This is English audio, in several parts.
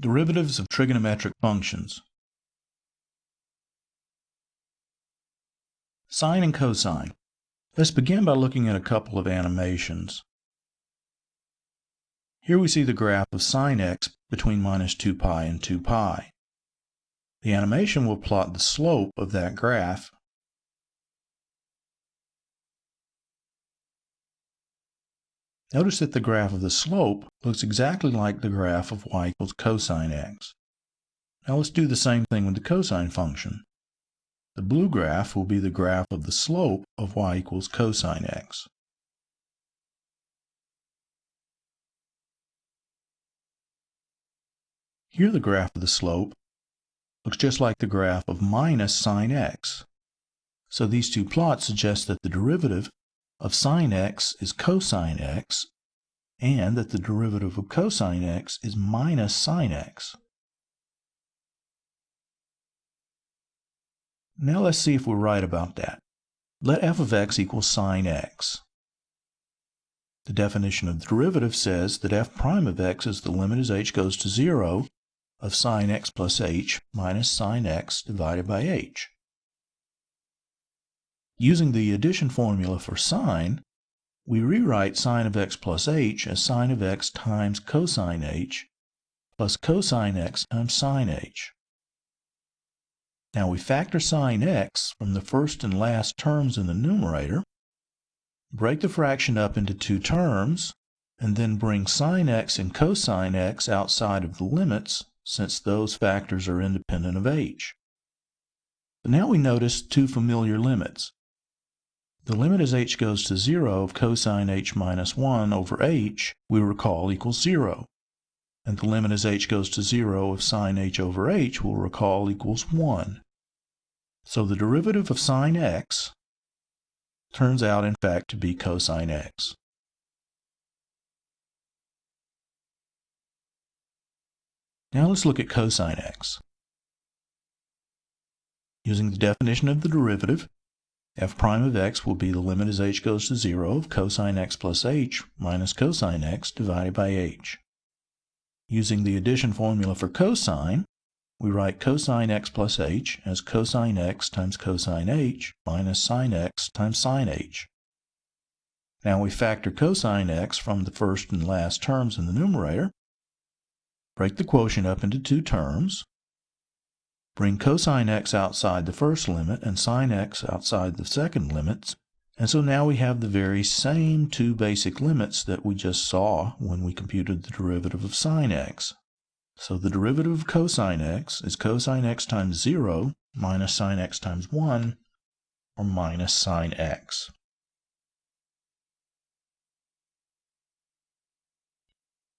Derivatives of trigonometric functions. Sine and cosine. Let's begin by looking at a couple of animations. Here we see the graph of sine x between minus 2 pi and 2 pi. The animation will plot the slope of that graph. Notice that the graph of the slope looks exactly like the graph of y equals cosine x. Now let's do the same thing with the cosine function. The blue graph will be the graph of the slope of y equals cosine x. Here the graph of the slope looks just like the graph of minus sine x. So these two plots suggest that the derivative of sine x is cosine x, and that the derivative of cosine x is minus sine x. Now let's see if we're right about that. Let f of x equal sine x. The definition of the derivative says that f prime of x is the limit as h goes to 0 of sine x plus h minus sine x divided by h. Using the addition formula for sine, we rewrite sine of x plus h as sine of x times cosine h plus cosine x times sine h. Now we factor sine x from the first and last terms in the numerator, break the fraction up into two terms, and then bring sine x and cosine x outside of the limits, since those factors are independent of h. But now we notice two familiar limits. The limit as h goes to 0 of cosine h minus 1 over h, we recall, equals 0. And the limit as h goes to 0 of sine h over h, we'll recall, equals 1. So the derivative of sine x turns out, in fact, to be cosine x. Now let's look at cosine x. Using the definition of the derivative, f prime of x will be the limit as h goes to 0 of cosine x plus h minus cosine x divided by h. Using the addition formula for cosine, we write cosine x plus h as cosine x times cosine h minus sine x times sine h. Now we factor cosine x from the first and last terms in the numerator, break the quotient up into two terms, bring cosine x outside the first limit and sine x outside the second limits, and so now we have the very same two basic limits that we just saw when we computed the derivative of sine x. So the derivative of cosine x is cosine x times 0 minus sine x times 1, or minus sine x.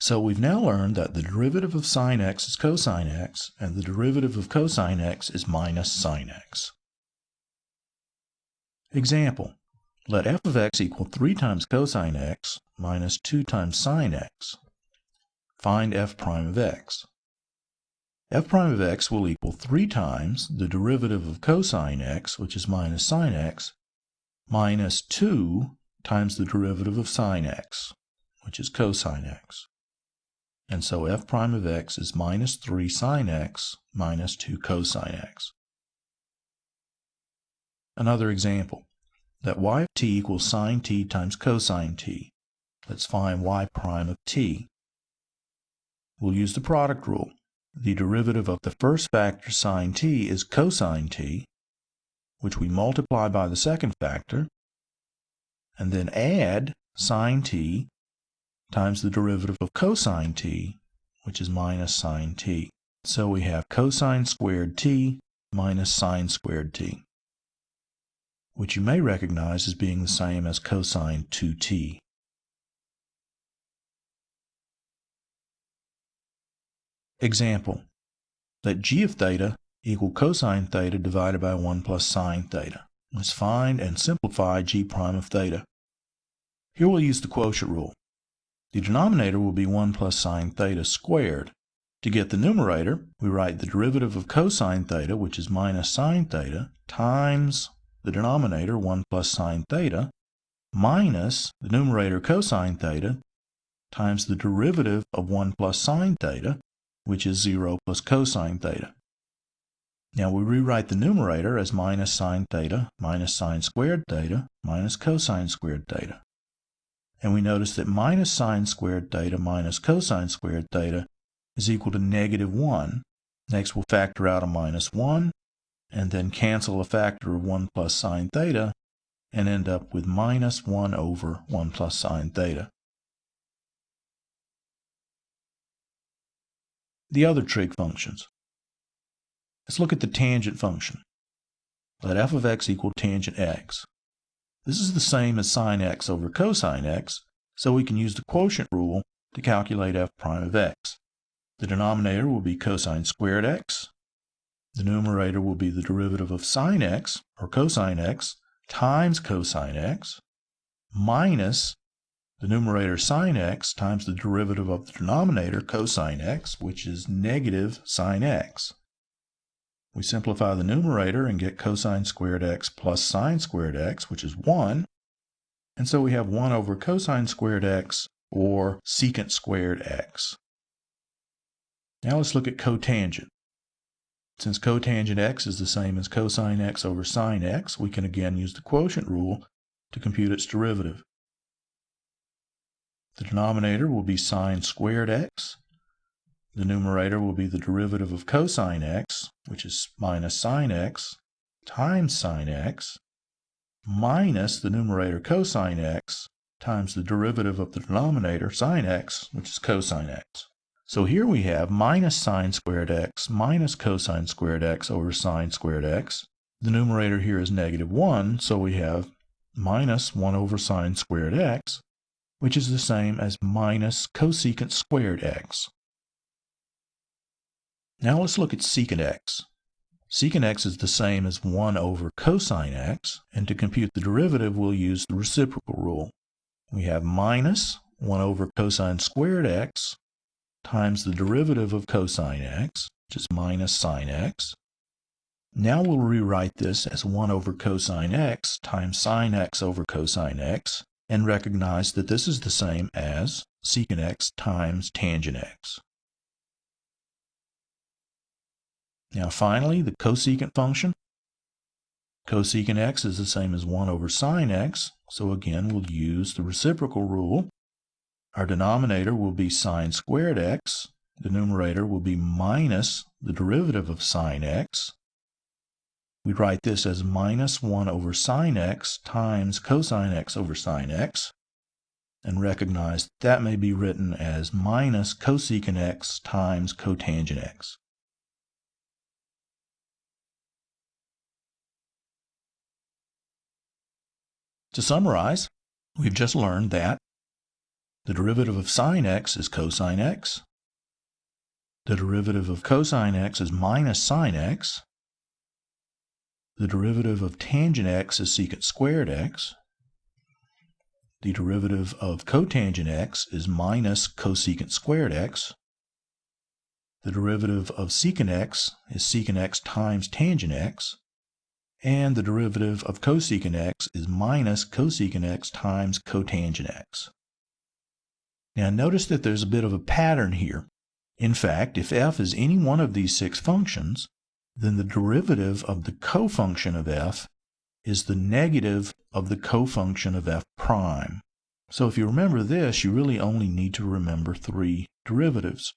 So we've now learned that the derivative of sine x is cosine x, and the derivative of cosine x is minus sine x. Example: let f of x equal 3 times cosine x minus 2 times sine x. Find f prime of x. F prime of x will equal 3 times the derivative of cosine x, which is minus sine x, minus 2 times the derivative of sine x, which is cosine x. And so f prime of x is minus 3 sine x minus 2 cosine x. Another example: let y of t equals sine t times cosine t. Let's find y prime of t. We'll use the product rule. The derivative of the first factor sine t is cosine t, which we multiply by the second factor, and then add sine t times the derivative of cosine t, which is minus sine t. So we have cosine squared t minus sine squared t, which you may recognize as being the same as cosine 2t. Example: let g of theta equal cosine theta divided by 1 plus sine theta. Let's find and simplify g prime of theta. Here we'll use the quotient rule. The denominator will be 1 plus sine theta squared. To get the numerator, we write the derivative of cosine theta, which is minus sine theta, times the denominator 1 plus sine theta, minus the numerator cosine theta, times the derivative of 1 plus sine theta, which is 0 plus cosine theta. Now we rewrite the numerator as minus sine theta minus sine squared theta minus cosine squared theta. And we notice that minus sine squared theta minus cosine squared theta is equal to -1. Next we'll factor out a -1 and then cancel a factor of 1 plus sine theta and end up with -1 over 1 plus sine theta. The other trig functions. Let's look at the tangent function. Let f of x equal tangent x. This is the same as sine x over cosine x, so we can use the quotient rule to calculate f prime of x. The denominator will be cosine squared x. The numerator will be the derivative of sine x, or cosine x, times cosine x, minus the numerator sine x times the derivative of the denominator cosine x, which is negative sine x. We simplify the numerator and get cosine squared x plus sine squared x, which is 1. And so we have 1 over cosine squared x, or secant squared x. Now let's look at cotangent. Since cotangent x is the same as cosine x over sine x, we can again use the quotient rule to compute its derivative. The denominator will be sine squared x. The numerator will be the derivative of cosine x, which is minus sine x, times sine x, minus the numerator cosine x times the derivative of the denominator sine x, which is cosine x. So here we have minus sine squared x minus cosine squared x over sine squared x. The numerator here is -1, so we have minus 1 over sine squared x, which is the same as minus cosecant squared x. Now let's look at secant x. Secant x is the same as 1 over cosine x, and to compute the derivative we'll use the reciprocal rule. We have minus 1 over cosine squared x times the derivative of cosine x, which is minus sine x. Now we'll rewrite this as 1 over cosine x times sine x over cosine x, and recognize that this is the same as secant x times tangent x. Now finally, the cosecant function. Cosecant x is the same as 1 over sine x, so again we'll use the reciprocal rule. Our denominator will be sine squared x. The numerator will be minus the derivative of sine x. We write this as minus 1 over sine x times cosine x over sine x, and recognize that may be written as minus cosecant x times cotangent x. To summarize, we've just learned that the derivative of sine x is cosine x. The derivative of cosine x is minus sine x. The derivative of tangent x is secant squared x. The derivative of cotangent x is minus cosecant squared x. The derivative of secant x is secant x times tangent x. And the derivative of cosecant x is minus cosecant x times cotangent x. Now notice that there's a bit of a pattern here. In fact, if f is any one of these 6 functions, then the derivative of the cofunction of f is the negative of the cofunction of f prime. So if you remember this, you really only need to remember 3 derivatives.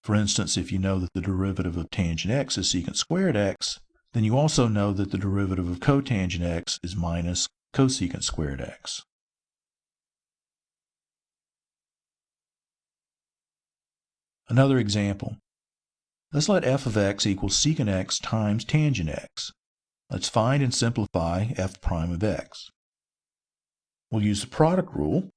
For instance, if you know that the derivative of tangent x is secant squared x, then you also know that the derivative of cotangent x is minus cosecant squared x. Another example. Let's let f of x equal secant x times tangent x. Let's find and simplify f prime of x. We'll use the product rule.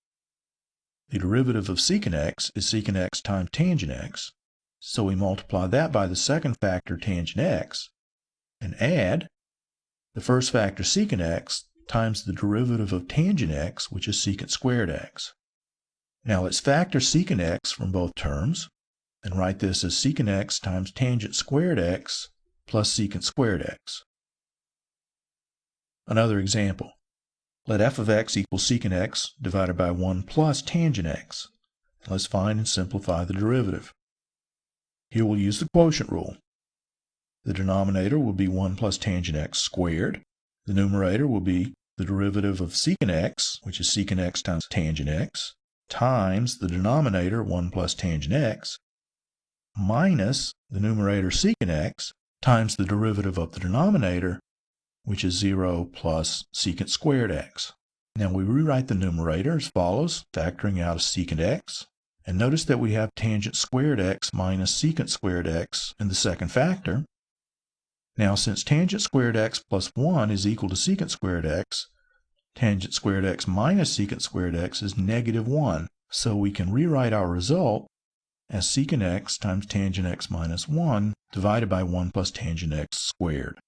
The derivative of secant x is secant x times tangent x, so we multiply that by the second factor tangent x, and add the first factor secant x times the derivative of tangent x, which is secant squared x. Now let's factor secant x from both terms, and write this as secant x times tangent squared x plus secant squared x. Another example. Let f of x equal secant x divided by 1 plus tangent x. Let's find and simplify the derivative. Here we'll use the quotient rule. The denominator will be 1 plus tangent x squared. The numerator will be the derivative of secant x, which is secant x times tangent x, times the denominator 1 plus tangent x, minus the numerator secant x times the derivative of the denominator, which is 0 plus secant squared x. Now we rewrite the numerator as follows, factoring out a secant x. And notice that we have tangent squared x minus secant squared x in the second factor. Now since tangent squared x plus 1 is equal to secant squared x, tangent squared x minus secant squared x is negative 1. So we can rewrite our result as secant x times tangent x minus 1 divided by 1 plus tangent x squared.